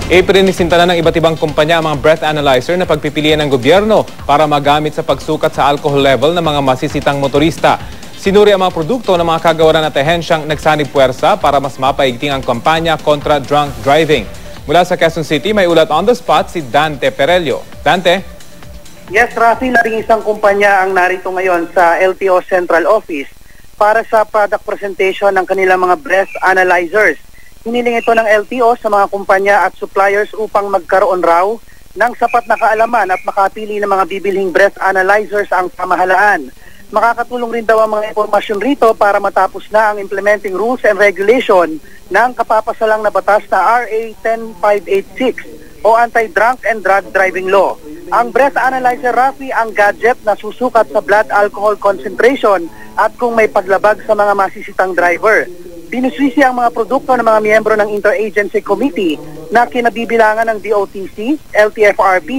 Ipinisinta na ng iba't ibang kumpanya ang mga breath analyzer na pagpipilian ng gobyerno para magamit sa pagsukat sa alcohol level ng mga masisitang motorista. Sinuri ang mga produkto ng mga kagawaran at ahensyang nagsanib puwersa para mas mapaigting ang kampanya kontra drunk driving. Mula sa Quezon City, may ulat on the spot si Dante Perello. Dante? Yes, Rafi, labing isang kumpanya ang narito ngayon sa LTO Central Office para sa product presentation ng kanilang mga breath analyzers. Hiniling ito ng LTO sa mga kumpanya at suppliers upang magkaroon raw ng sapat na kaalaman at makapili ng mga bibilhing breath analyzers ang pamahalaan. Makakatulong rin daw ang mga impormasyon rito para matapos na ang implementing rules and regulation ng kapapasalang na batas na RA 10586 o Anti-Drunk and Drug Driving Law. Ang breath analyzer, Rafi, ang gadget na susukat sa blood alcohol concentration at kung may paglabag sa mga masisitang driver. Binusisi ang mga produkto ng mga miyembro ng Interagency Committee na kinabibilangan ng DOTC, LTFRB,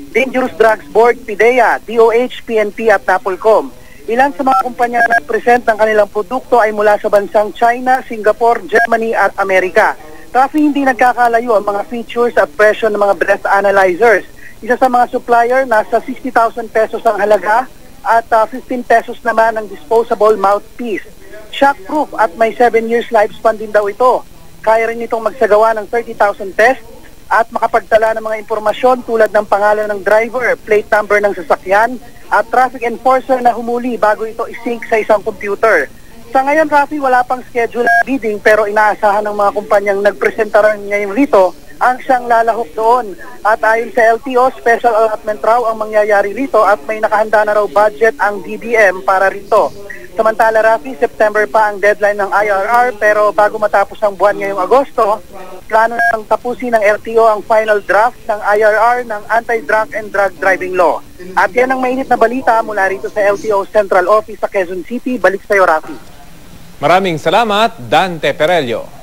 Dangerous Drugs Board, PIDEA, DOH, PNP at NAPOLCOM. Ilan sa mga kumpanya na present ng kanilang produkto ay mula sa bansang China, Singapore, Germany at Amerika. Rafi, hindi nagkakalayo ang mga features at presyo ng mga breath analyzers. Isa sa mga supplier, nasa 60,000 pesos ang halaga at 15 pesos naman ang disposable mouthpiece. Shockproof at may 7 years lifespan din daw ito. Kaya rin itong magsagawa ng 30,000 tests at makapagtala ng mga impormasyon tulad ng pangalan ng driver, plate number ng sasakyan at traffic enforcer na humuli bago ito isync sa isang computer. Sa ngayon, Rafi, wala pang schedule bidding pero inaasahan ng mga kumpanyang nagpresenta rin ngayon rito ang siyang lalahok doon. At ayon sa LTO, special allotment raw ang mangyayari rito at may nakahanda na raw budget ang DBM para rito. Samantala, Rafi, September pa ang deadline ng IRR pero bago matapos ang buwan ngayong Agosto, plano nang tapusin ng LTO ang final draft ng IRR ng Anti-Drunk and Drug Driving Law. At yan ang mainit na balita mula rito sa LTO Central Office sa Quezon City. Balik sa iyo, Rafi. Maraming salamat, Dante Perello.